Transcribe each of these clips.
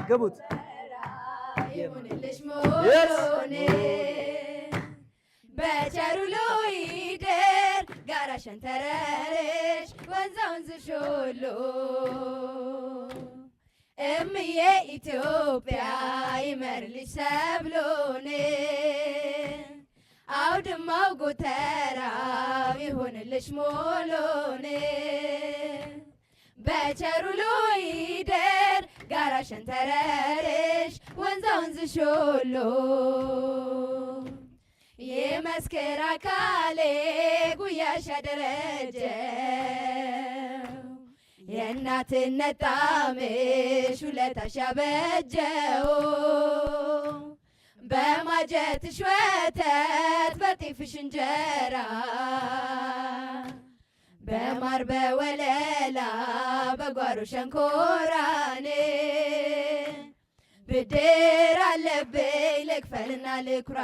ግቡት ይሁንልሽ ሞሎኔ በቸሩ ሎይደር ጋራ ሸንተረርሽ ወንዛ ወንዝሽ ሁሉ እምዬ ኢትዮጵያ ይመርልሽ ሰብሎኔ አውድማው ጎተራው ይሁንልሽ ሞሎኔ በቸሩ ሎይደር ጋራ ሸንተረርሽ ወንዛ ወንዝሽ ሁሉ የመስከረ አካሌ ጉያሽ ያደረጀው የእናትነት ጣዕምሽ ውለታሽ ያበጀው በማጀትሽ ወተት በጤፍሽ እንጀራ በማር በወለላ በጓሮ ሸንኮራኔ ብድር አለብኝ ልክፈልና ልኩራ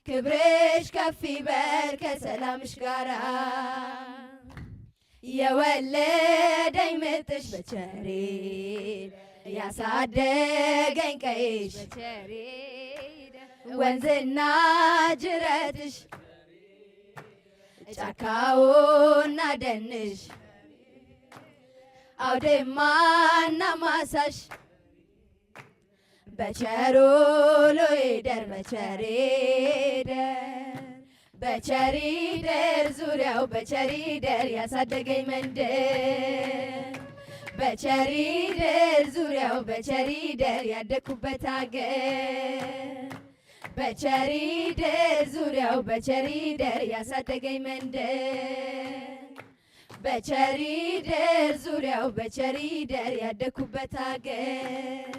ክብርሽ ከፍ ይበል ከሰላምሽ ጋራ የወለደኝ ምጥሽ በቸሬድ ያሳደገኝ ቀይሽ ወንዝና ጅረትሽ ጫካውና ደንሽ አውድማና ማሳሽ በቸሩ ሎይደር በቸሪደር ዙሪያው በቸሪደር ያሳደገኝ መንደር በቸሪደር ዙሪያው በቸሪደር ያደኩበት አገር በቸሪደር ዙሪያው በቸሪደር ያሳደገኝ መንደር በቸሪደር ዙሪያው በቸሪደር ያደኩበት አገር